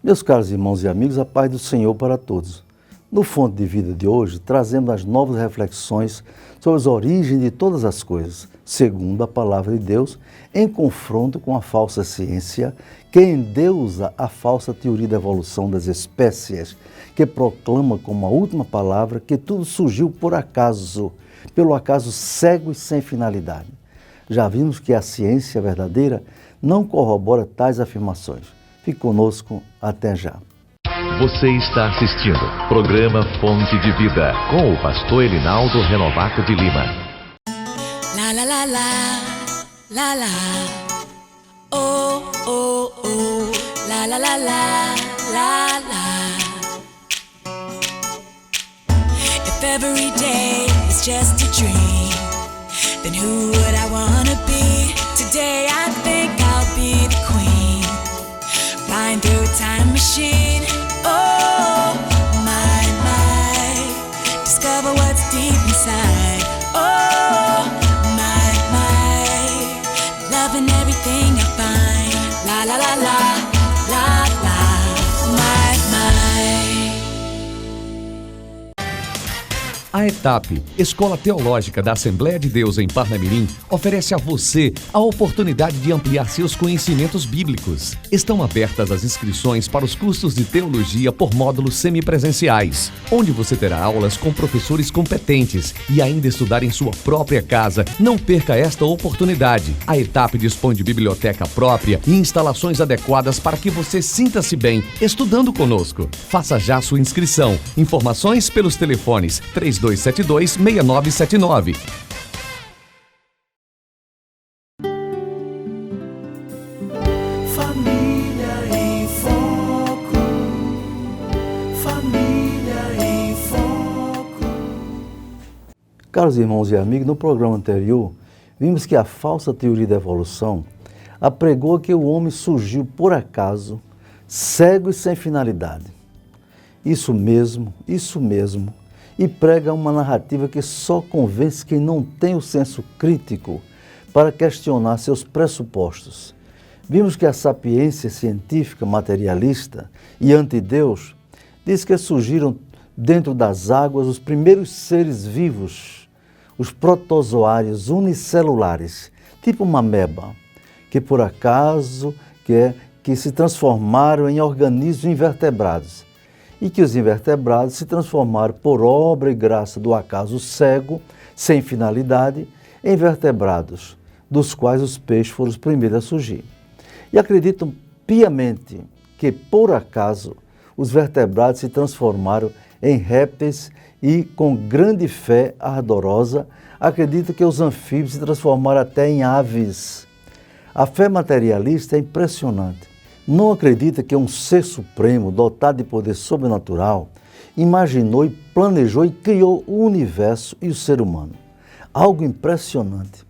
Meus caros irmãos e amigos, a paz do Senhor para todos. No Fonte de Vida de hoje, trazemos as novas reflexões sobre as origens de todas as coisas, segundo a Palavra de Deus, em confronto com a falsa ciência, que endeusa a falsa teoria da evolução das espécies, que proclama como a última palavra que tudo surgiu por acaso, pelo acaso cego e sem finalidade. Já vimos que a ciência verdadeira não corrobora tais afirmações. Fique conosco, até já. Você está assistindo programa Fonte de Vida com o pastor Elinaldo Renovato de Lima. La la la la, la la, oh oh oh, la la la la, la la. If every day is just a dream, then who would I wanna be? Today I think I'll be the queen, flying through a time machine. Oh, my, discover what's deep inside. Oh, my, loving everything I find. La la la la, la la, my. A ETAP, Escola Teológica da Assembleia de Deus em Parnamirim, oferece a você a oportunidade de ampliar seus conhecimentos bíblicos. Estão abertas as inscrições para os cursos de teologia por módulos semipresenciais, onde você terá aulas com professores competentes e ainda estudar em sua própria casa. Não perca esta oportunidade. A ETAP dispõe de biblioteca própria e instalações adequadas para que você sinta-se bem estudando conosco. Faça já sua inscrição. Informações pelos telefones 3272-6979. Família em Foco. Família em Foco. Caros irmãos e amigos, no programa anterior, vimos que a falsa teoria da evolução apregou que o homem surgiu por acaso, cego e sem finalidade. Isso mesmo, e prega uma narrativa que só convence quem não tem o senso crítico para questionar seus pressupostos. Vimos que a sapiência científica materialista e anti-Deus diz que surgiram dentro das águas os primeiros seres vivos, os protozoários unicelulares, tipo uma ameba, que por acaso que se transformaram em organismos invertebrados, e que os invertebrados se transformaram por obra e graça do acaso cego, sem finalidade, em vertebrados, dos quais os peixes foram os primeiros a surgir. E acreditam piamente que, por acaso, os vertebrados se transformaram em répteis e, com grande fé ardorosa, acreditam que os anfíbios se transformaram até em aves. A fé materialista é impressionante. Não acredita que um ser supremo, dotado de poder sobrenatural, imaginou e planejou e criou o universo e o ser humano. Algo impressionante.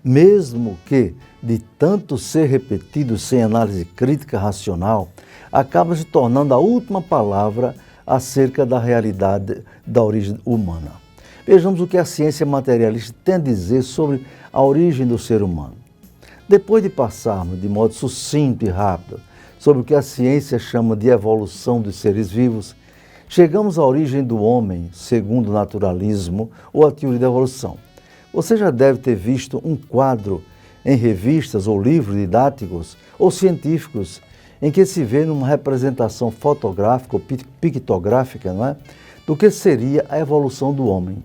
Mesmo que, de tanto ser repetido sem análise crítica racional, acaba se tornando a última palavra acerca da realidade da origem humana. Vejamos o que a ciência materialista tem a dizer sobre a origem do ser humano. Depois de passarmos de modo sucinto e rápido sobre o que a ciência chama de evolução dos seres vivos, chegamos à origem do homem, segundo o naturalismo ou a teoria da evolução. Você já deve ter visto um quadro em revistas ou livros didáticos ou científicos em que se vê numa representação fotográfica ou pictográfica, não é? Do que seria a evolução do homem.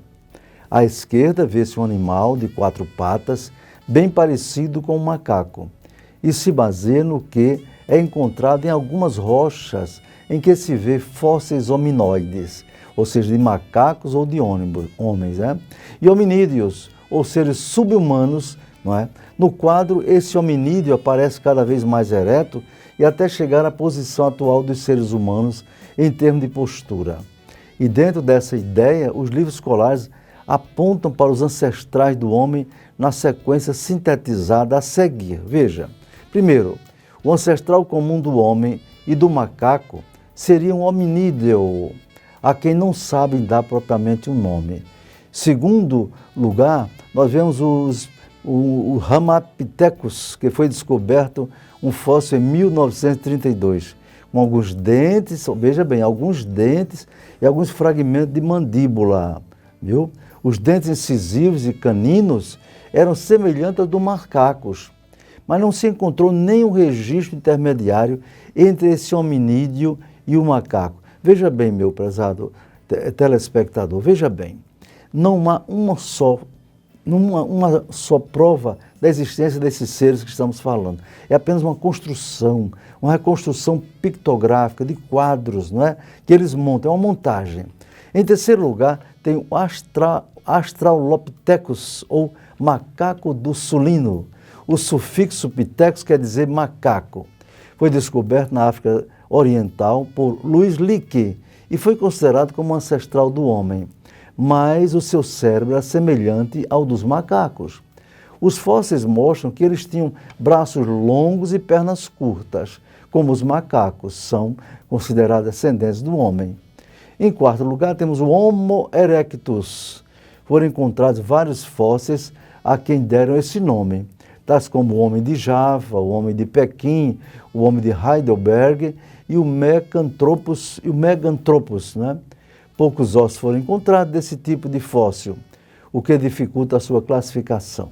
À esquerda vê-se um animal de 4 patas, bem parecido com um macaco, e se baseia no que é encontrado em algumas rochas em que se vê fósseis hominoides, ou seja, de macacos ou de homens, né? E hominídeos, ou seres sub-humanos, não é? No quadro, esse hominídeo aparece cada vez mais ereto e até chegar à posição atual dos seres humanos em termos de postura. E dentro dessa ideia, os livros escolares apontam para os ancestrais do homem na sequência sintetizada a seguir. Veja, primeiro, o ancestral comum do homem e do macaco seria um hominídeo, a quem não sabem dar propriamente um nome. Segundo lugar, nós vemos o Ramapithecus, que foi descoberto um fóssil em 1932, com alguns dentes, veja bem, alguns dentes e alguns fragmentos de mandíbula, viu? Os dentes incisivos e caninos eram semelhantes aos dos macacos, mas não se encontrou nenhum registro intermediário entre esse hominídeo e o macaco. Veja bem, meu prezado telespectador, veja bem, não há uma só prova da existência desses seres que estamos falando. É apenas uma construção, uma reconstrução pictográfica de quadros, não é? Que eles montam, é uma montagem. Em terceiro lugar, tem o Australopithecus, ou macaco do sulino. O sufixo pitecus quer dizer macaco. Foi descoberto na África Oriental por Louis Leakey e foi considerado como ancestral do homem, mas o seu cérebro é semelhante ao dos macacos. Os fósseis mostram que eles tinham braços longos e pernas curtas, como os macacos, são considerados descendentes do homem. Em quarto lugar, temos o Homo erectus. Foram encontrados vários fósseis a quem deram esse nome, tais como o homem de Java, o homem de Pequim, o homem de Heidelberg e o Meganthropus, né? Poucos ossos foram encontrados desse tipo de fóssil, o que dificulta a sua classificação.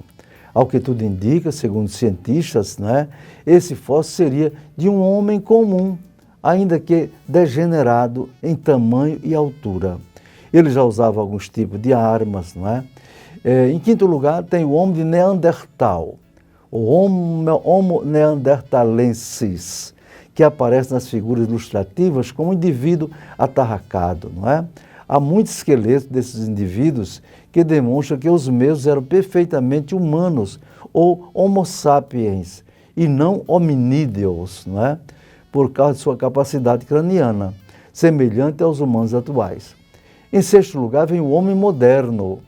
Ao que tudo indica, segundo cientistas, né, esse fóssil seria de um homem comum, ainda que degenerado em tamanho e altura. Ele já usava alguns tipos de armas, não é? Em quinto lugar, tem o homem de Neandertal, o Homo neanderthalensis, que aparece nas figuras ilustrativas como um indivíduo atarracado, não é? Há muitos esqueletos desses indivíduos que demonstram que os mesmos eram perfeitamente humanos, ou homo sapiens, e não hominídeos, não é? Por causa de sua capacidade craniana, semelhante aos humanos atuais. Em sexto lugar, vem o homem moderno.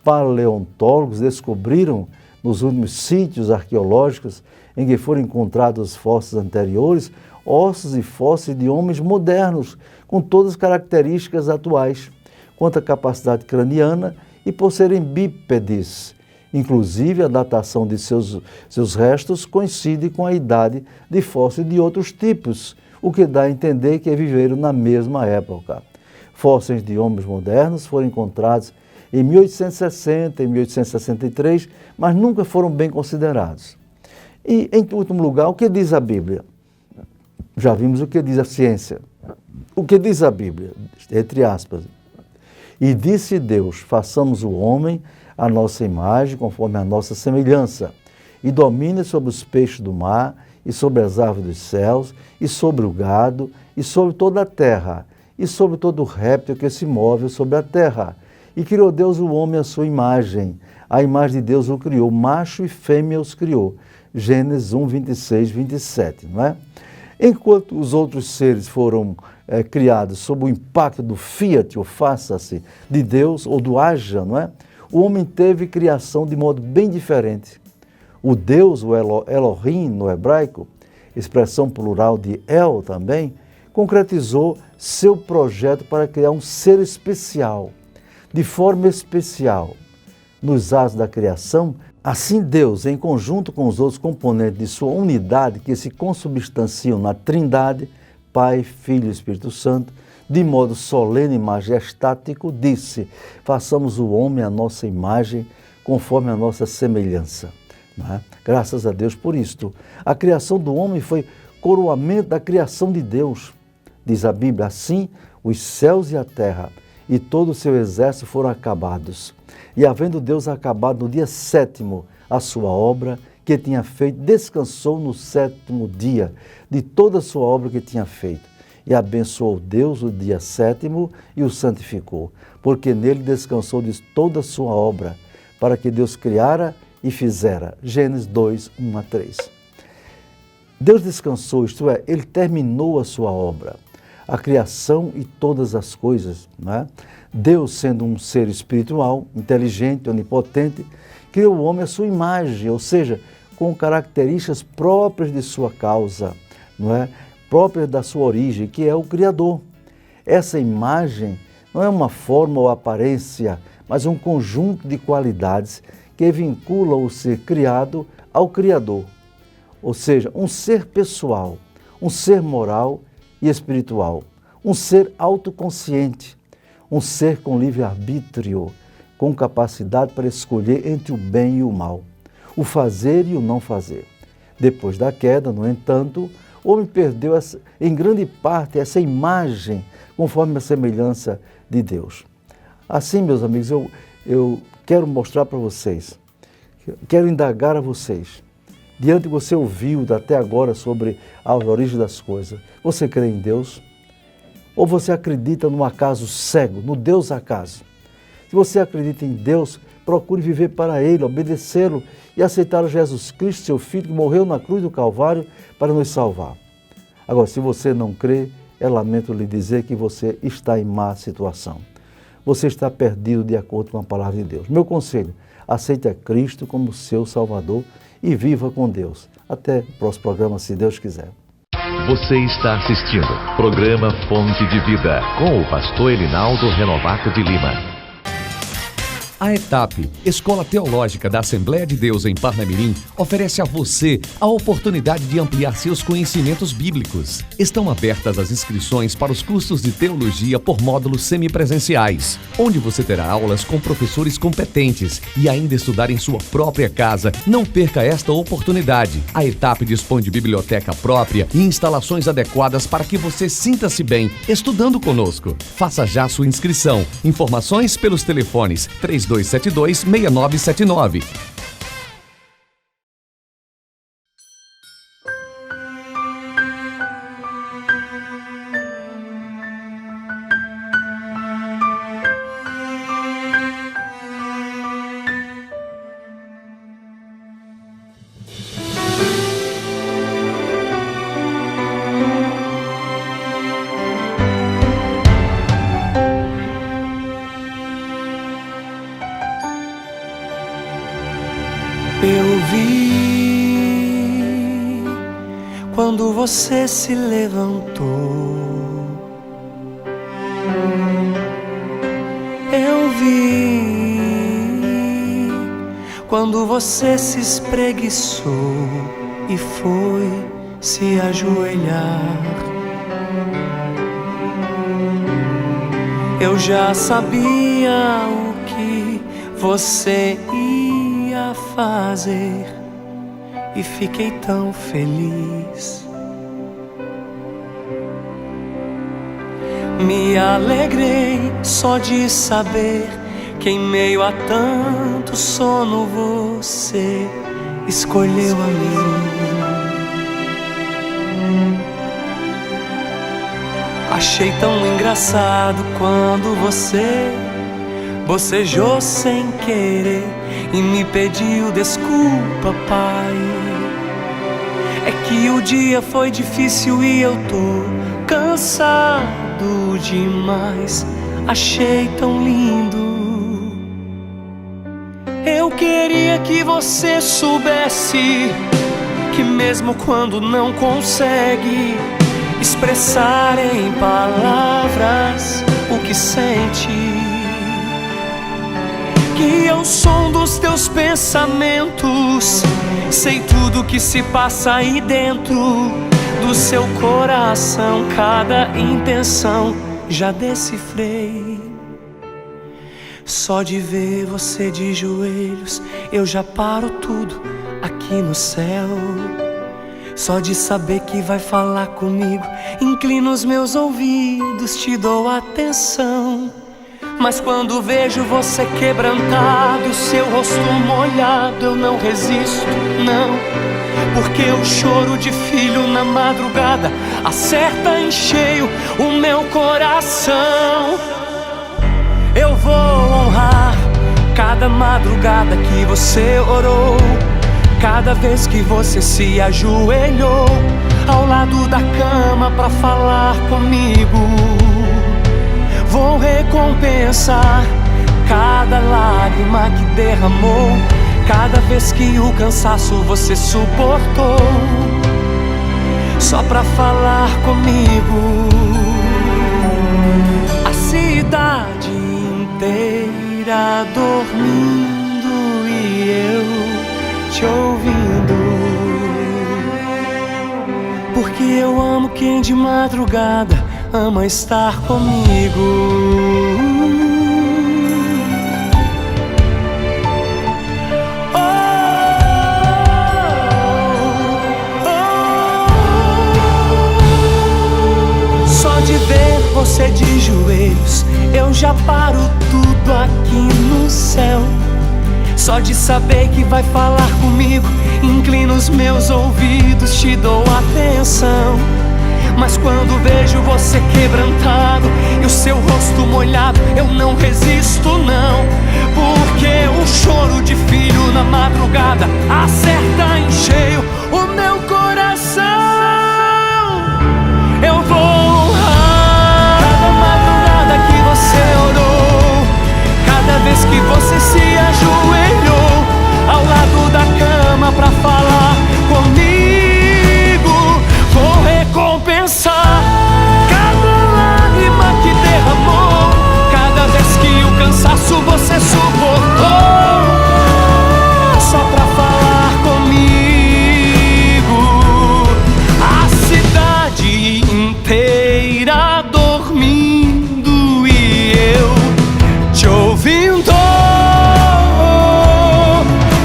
Paleontólogos descobriram, nos últimos sítios arqueológicos em que foram encontrados os fósseis anteriores, ossos e fósseis de homens modernos, com todas as características atuais, quanto à capacidade craniana e por serem bípedes. Inclusive, a datação de seus restos coincide com a idade de fósseis de outros tipos, o que dá a entender que viveram na mesma época. Fósseis de homens modernos foram encontrados em 1860 e 1863, mas nunca foram bem considerados. E, em último lugar, o que diz a Bíblia? Já vimos o que diz a ciência. O que diz a Bíblia? Entre aspas. E disse Deus, façamos o homem à nossa imagem, conforme a nossa semelhança, e domine sobre os peixes do mar, e sobre as árvores dos céus, e sobre o gado, e sobre toda a terra, e sobre todo o réptil que se move sobre a terra. E criou Deus o homem à sua imagem. A imagem de Deus o criou, macho e fêmea os criou. Gênesis 1, 26, 27, não é? Enquanto os outros seres foram criados sob o impacto do fiat, ou faça-se, de Deus, ou do haja, não é? O homem teve criação de modo bem diferente. O Deus, o Elohim no hebraico, expressão plural de El também, concretizou seu projeto para criar um ser especial, de forma especial. Nos atos da criação, assim Deus, em conjunto com os outros componentes de sua unidade que se consubstanciam na Trindade, Pai, Filho e Espírito Santo, de modo solene e majestático, disse, façamos o homem à nossa imagem, conforme a nossa semelhança. Não é? Graças a Deus por isto. A criação do homem foi coroamento da criação de Deus. Diz a Bíblia, assim os céus e a terra e todo o seu exército foram acabados. E havendo Deus acabado no dia sétimo a sua obra que tinha feito, descansou no sétimo dia de toda a sua obra que tinha feito. E abençoou Deus o dia sétimo e o santificou, porque nele descansou de toda a sua obra, para que Deus criara e fizera. Gênesis 2, 1 a 3. Deus descansou, isto é, ele terminou a sua obra, a criação e todas as coisas, não é? Deus, sendo um ser espiritual, inteligente, onipotente, criou o homem à sua imagem, ou seja, com características próprias de sua causa, não é? Próprias da sua origem, que é o Criador. Essa imagem não é uma forma ou aparência, mas um conjunto de qualidades que vinculam o ser criado ao Criador. Ou seja, um ser pessoal, um ser moral e espiritual, um ser autoconsciente, um ser com livre-arbítrio, com capacidade para escolher entre o bem e o mal, o fazer e o não fazer. Depois da queda, no entanto, o homem perdeu em grande parte essa imagem conforme a semelhança de Deus. Assim, meus amigos, eu quero mostrar para vocês, quero indagar a vocês, diante do que você ouviu até agora sobre a origem das coisas, você crê em Deus? Ou você acredita no acaso cego, no Deus acaso? Se você acredita em Deus, procure viver para Ele, obedecê-lo e aceitar Jesus Cristo, seu Filho, que morreu na cruz do Calvário para nos salvar. Agora, se você não crê, eu lamento lhe dizer que você está em má situação. Você está perdido de acordo com a palavra de Deus. Meu conselho, aceite a Cristo como seu Salvador e viva com Deus. Até o próximo programa, se Deus quiser. Você está assistindo programa Fonte de Vida com o pastor Elinaldo Renovato de Lima. A ETAP, Escola Teológica da Assembleia de Deus em Parnamirim, oferece a você a oportunidade de ampliar seus conhecimentos bíblicos. Estão abertas as inscrições para os cursos de teologia por módulos semipresenciais, onde você terá aulas com professores competentes e ainda estudar em sua própria casa. Não perca esta oportunidade. A ETAP dispõe de biblioteca própria e instalações adequadas para que você sinta-se bem estudando conosco. Faça já sua inscrição. Informações pelos telefones 3272-6979. Eu vi quando você se levantou. Eu vi quando você se espreguiçou e foi se ajoelhar. Eu já sabia o que você ia fazer e fiquei tão feliz. Me alegrei só de saber que em meio a tanto sono você escolheu a mim. Achei tão engraçado quando você bocejou sem querer e me pediu desculpa, pai. É que o dia foi difícil e eu tô cansado demais. Achei tão lindo. Eu queria que você soubesse que mesmo quando não consegue expressar em palavras o que sente, que eu som dos teus pensamentos, sei tudo que se passa aí dentro do seu coração, cada intenção já decifrei. Só de ver você de joelhos eu já paro tudo aqui no céu. Só de saber que vai falar comigo, inclino os meus ouvidos, te dou atenção. Mas quando vejo você quebrantado, seu rosto molhado, eu não resisto, não. Porque o choro de filho na madrugada acerta em cheio o meu coração. Eu vou honrar cada madrugada que você orou, cada vez que você se ajoelhou ao lado da cama pra falar comigo. Vou recompensar cada lágrima que derramou, cada vez que o cansaço você suportou, só pra falar comigo. A cidade inteira dormindo e eu te ouvindo, porque eu amo quem de madrugada ama estar comigo. Só de ver você de joelhos, eu já paro tudo aqui no céu. Só de saber que vai falar comigo, inclino os meus ouvidos, te dou atenção. Mas quando vejo você quebrantado e o seu rosto molhado, eu não resisto não. Porque o choro de filho na madrugada acerta em cheio o meu coração. Eu vou honrar cada madrugada que você orou, cada vez que você se ajoelhou ao lado da cama pra falar comigo. Vou recompensar cada lágrima que derramou, cada vez que o cansaço você suportou, só pra falar comigo. A cidade inteira dormindo e eu te ouvindo,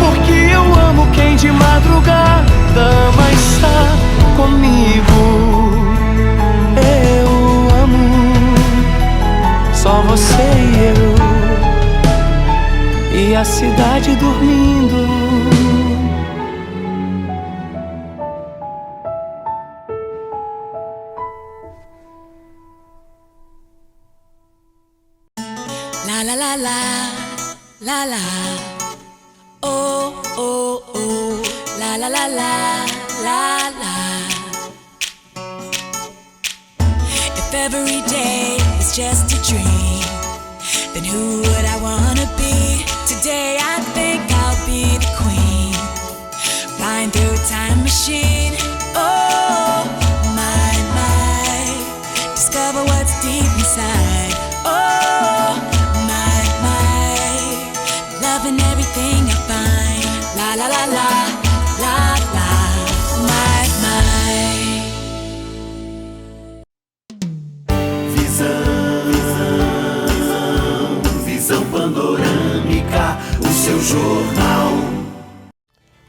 porque eu amo quem de madrugada ama estar comigo. Eu amo só você e eu, e a cidade dormindo. La la la la, la la. Oh oh oh, la la la la, la la. If every day is just a dream, then who would I wanna be? Today I think I'll be the queen, flying through a time machine. Oh my, discover what's deep inside. Oh my, loving everything I find. La la la la, la la, my. Visão panorâmica, o seu jornal.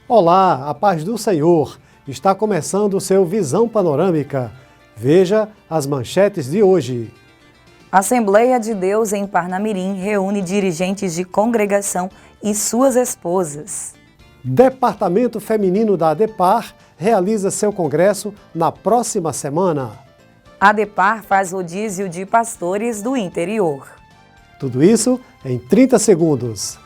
Olá, a paz do Senhor. Está começando o seu Visão Panorâmica. Veja as manchetes de hoje. Assembleia de Deus em Parnamirim reúne dirigentes de congregação e suas esposas. Departamento Feminino da ADEPAR realiza seu congresso na próxima semana. A ADEPAR faz rodízio de pastores do interior. Tudo isso em 30 segundos.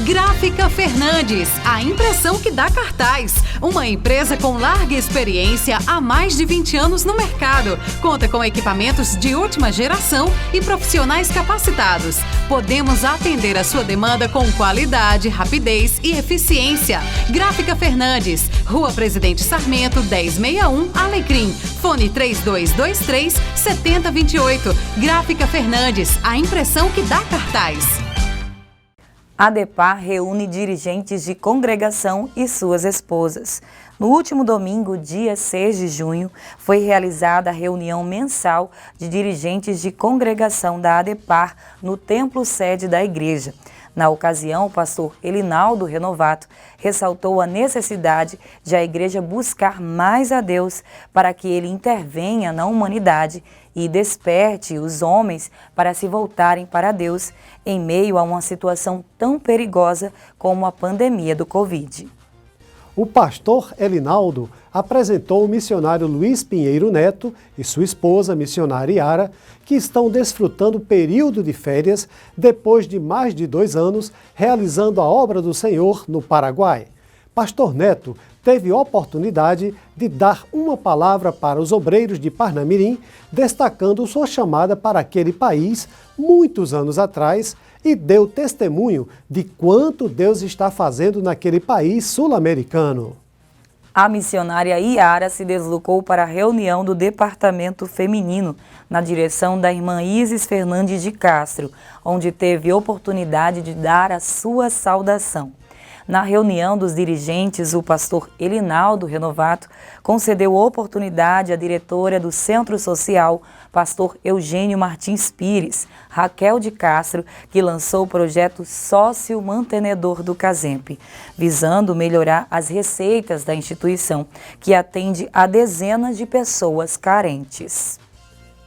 Gráfica Fernandes, a impressão que dá cartaz. Uma empresa com larga experiência há mais de 20 anos no mercado. Conta com equipamentos de última geração e profissionais capacitados. Podemos atender a sua demanda com qualidade, rapidez e eficiência. Gráfica Fernandes, Rua Presidente Sarmento, 1061, Alecrim. Fone 3223-7028. Gráfica Fernandes, a impressão que dá cartaz. A ADEPAR reúne dirigentes de congregação e suas esposas. No último domingo, dia 6 de junho, foi realizada a reunião mensal de dirigentes de congregação da ADEPAR no templo sede da igreja. Na ocasião, o pastor Elinaldo Renovato ressaltou a necessidade de a igreja buscar mais a Deus para que ele intervenha na humanidade e desperte os homens para se voltarem para Deus em meio a uma situação tão perigosa como a pandemia do Covid. O pastor Elinaldo apresentou o missionário Luiz Pinheiro Neto e sua esposa, missionária Yara, que estão desfrutando o período de férias depois de mais de 2 anos realizando a obra do Senhor no Paraguai. Pastor Neto teve oportunidade de dar uma palavra para os obreiros de Parnamirim, destacando sua chamada para aquele país muitos anos atrás e deu testemunho de quanto Deus está fazendo naquele país sul-americano. A missionária Yara se deslocou para a reunião do Departamento Feminino, na direção da irmã Isis Fernandes de Castro, onde teve oportunidade de dar a sua saudação. Na reunião dos dirigentes, o pastor Elinaldo Renovato concedeu oportunidade à diretora do Centro Social, pastor Eugênio Martins Pires, Raquel de Castro, que lançou o projeto Sócio Mantenedor do Casemp, visando melhorar as receitas da instituição, que atende a dezenas de pessoas carentes.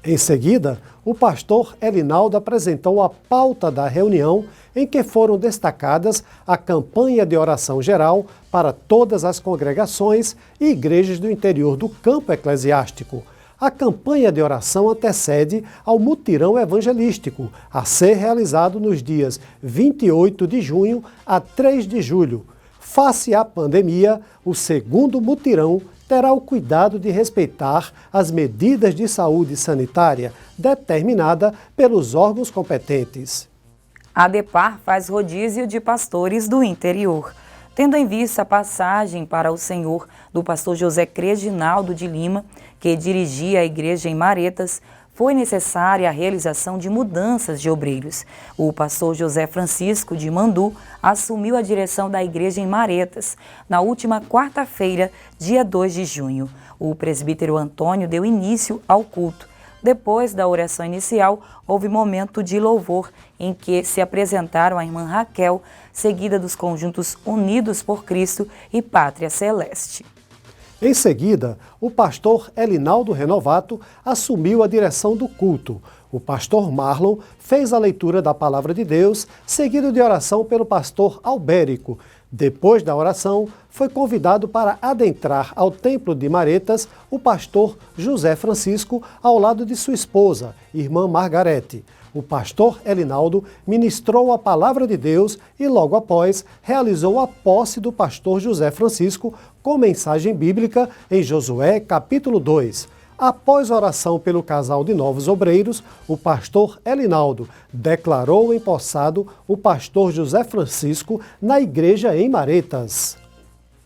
Em seguida, o pastor Elinaldo apresentou a pauta da reunião, em que foram destacadas a campanha de oração geral para todas as congregações e igrejas do interior do campo eclesiástico. A campanha de oração antecede ao mutirão evangelístico, a ser realizado nos dias 28 de junho a 3 de julho. Face à pandemia, o segundo mutirão terá o cuidado de respeitar as medidas de saúde sanitária determinada pelos órgãos competentes. A ADEPAR faz rodízio de pastores do interior. Tendo em vista a passagem para o Senhor do pastor José Creginaldo de Lima, que dirigia a igreja em Maretas, foi necessária a realização de mudanças de obreiros. O pastor José Francisco de Mandu assumiu a direção da igreja em Maretas na última quarta-feira, dia 2 de junho. O presbítero Antônio deu início ao culto. Depois da oração inicial, houve momento de louvor em que se apresentaram a irmã Raquel, seguida dos conjuntos Unidos por Cristo e Pátria Celeste. Em seguida, o pastor Elinaldo Renovato assumiu a direção do culto. O pastor Marlon fez a leitura da Palavra de Deus, seguido de oração pelo pastor Albérico. Depois da oração, foi convidado para adentrar ao Templo de Maretas o pastor José Francisco, ao lado de sua esposa, irmã Margarete. O pastor Elinaldo ministrou a Palavra de Deus e, logo após, realizou a posse do pastor José Francisco com mensagem bíblica em Josué, capítulo 2. Após oração pelo casal de novos obreiros, o pastor Elinaldo declarou empossado o pastor José Francisco na igreja em Maretas.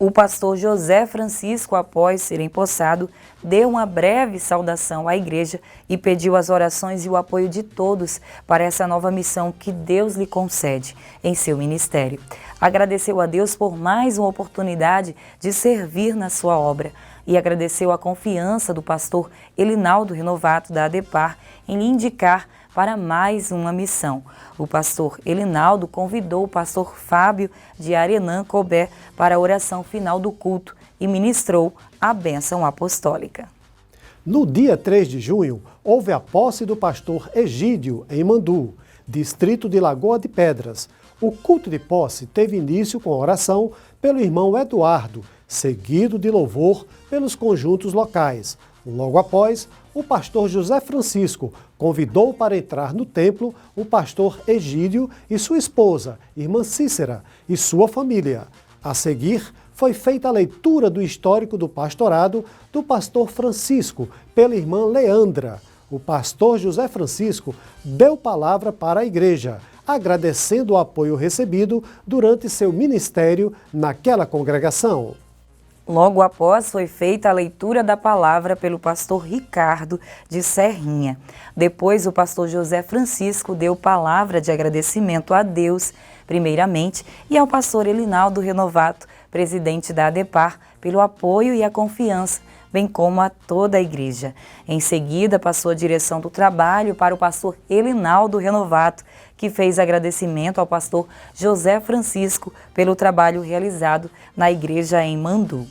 O pastor José Francisco, após ser empossado, deu uma breve saudação à igreja e pediu as orações e o apoio de todos para essa nova missão que Deus lhe concede em seu ministério. Agradeceu a Deus por mais uma oportunidade de servir na sua obra e agradeceu a confiança do pastor Elinaldo Renovato da ADEPAR em lhe indicar para mais uma missão. O pastor Elinaldo convidou o pastor Fábio de Arenã Cobé para a oração final do culto e ministrou a bênção apostólica. No dia 3 de junho, houve a posse do pastor Egídio em Mandu, distrito de Lagoa de Pedras. O culto de posse teve início com oração pelo irmão Eduardo, seguido de louvor pelos conjuntos locais. Logo após, o pastor José Francisco convidou para entrar no templo o pastor Egídio e sua esposa, irmã Cícera, e sua família. A seguir, foi feita a leitura do histórico do pastorado do pastor Francisco pela irmã Leandra. O pastor José Francisco deu palavra para a igreja, agradecendo o apoio recebido durante seu ministério naquela congregação. Logo após, foi feita a leitura da palavra pelo pastor Ricardo de Serrinha. Depois, o pastor José Francisco deu palavra de agradecimento a Deus, primeiramente, e ao pastor Elinaldo Renovato, presidente da ADEPAR, pelo apoio e a confiança, bem como a toda a igreja. Em seguida, passou a direção do trabalho para o pastor Elinaldo Renovato, que fez agradecimento ao pastor José Francisco pelo trabalho realizado na igreja em Mandu.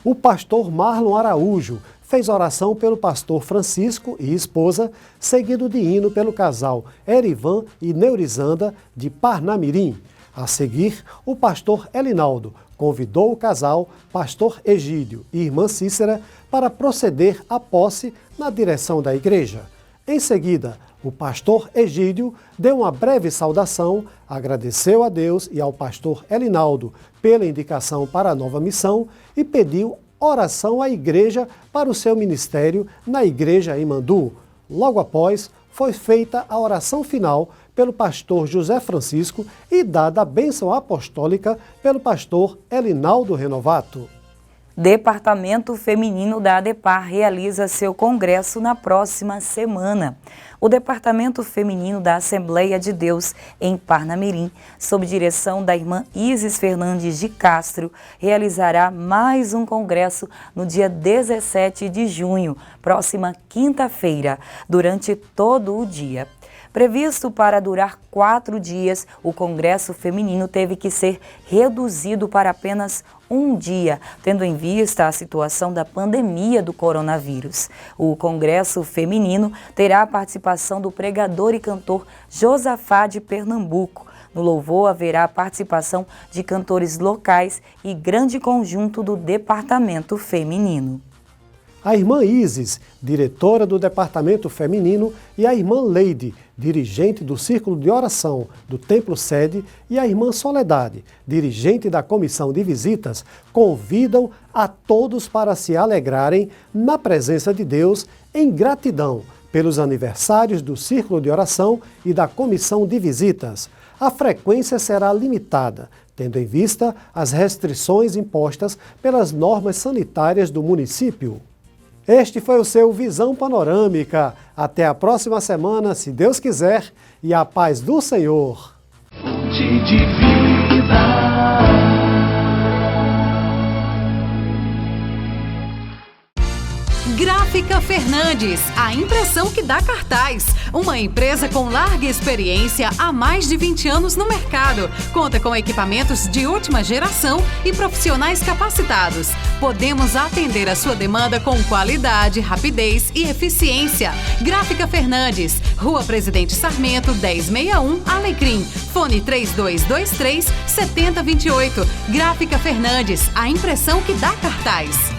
O pastor Marlon Araújo fez oração pelo pastor Francisco e esposa, seguido de hino pelo casal Erivan e Neurizanda de Parnamirim. A seguir, o pastor Elinaldo convidou o casal, pastor Egídio e irmã Cícera, para proceder à posse na direção da igreja. Em seguida, o pastor Egídio deu uma breve saudação, agradeceu a Deus e ao pastor Elinaldo pela indicação para a nova missão e pediu oração à igreja para o seu ministério na igreja em Mandu. Logo após, foi feita a oração final pelo pastor José Francisco e dada a bênção apostólica pelo pastor Elinaldo Renovato. Departamento Feminino da ADEPAR realiza seu congresso na próxima semana. O Departamento Feminino da Assembleia de Deus em Parnamirim, sob direção da irmã Isis Fernandes de Castro, realizará mais um congresso no dia 17 de junho, próxima quinta-feira, durante todo o dia. Previsto para durar 4 dias, o Congresso Feminino teve que ser reduzido para apenas um dia, tendo em vista a situação da pandemia do coronavírus. O Congresso Feminino terá a participação do pregador e cantor Josafá de Pernambuco. No louvor haverá a participação de cantores locais e grande conjunto do Departamento Feminino. A irmã Isis, diretora do Departamento Feminino, e a irmã Leide, dirigente do Círculo de Oração do Templo Sede, e a irmã Soledade, dirigente da Comissão de Visitas, convidam a todos para se alegrarem na presença de Deus em gratidão pelos aniversários do Círculo de Oração e da Comissão de Visitas. A frequência será limitada, tendo em vista as restrições impostas pelas normas sanitárias do município. Este foi o seu Visão Panorâmica. Até a próxima semana, se Deus quiser, e a paz do Senhor. Fonte de vida. Gráfica Fernandes, a impressão que dá cartaz. Uma empresa com larga experiência há mais de 20 anos no mercado. Conta com equipamentos de última geração e profissionais capacitados. Podemos atender a sua demanda com qualidade, rapidez e eficiência. Gráfica Fernandes, Rua Presidente Sarmento, 1061, Alecrim. Fone 3223-7028. Gráfica Fernandes, a impressão que dá cartaz.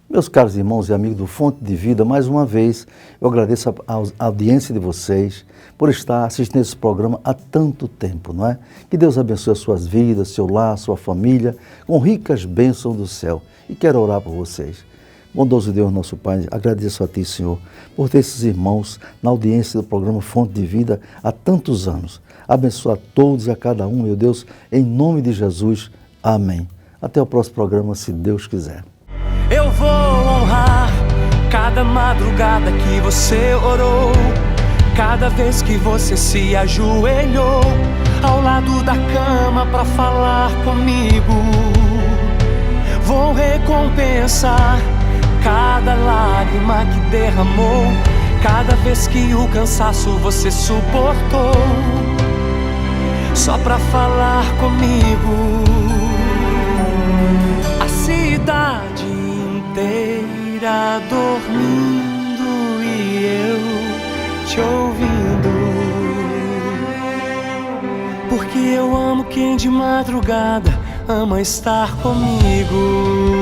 Meus caros irmãos e amigos do Fonte de Vida, mais uma vez eu agradeço a audiência de vocês por estar assistindo esse programa há tanto tempo, não é? Que Deus abençoe as suas vidas, seu lar, sua família, com ricas bênçãos do céu. E quero orar por vocês. Bondoso Deus, nosso Pai, agradeço a Ti, Senhor, por ter esses irmãos na audiência do programa Fonte de Vida há tantos anos. Abençoa a todos e a cada um, meu Deus, em nome de Jesus. Amém. Até o próximo programa, se Deus quiser. Eu vou honrar cada madrugada que você orou, cada vez que você se ajoelhou ao lado da cama pra falar comigo. Vou recompensar cada lágrima que derramou, cada vez que o cansaço você suportou, só pra falar comigo. A cidade inteira dormindo e eu te ouvindo, porque eu amo quem de madrugada ama estar comigo.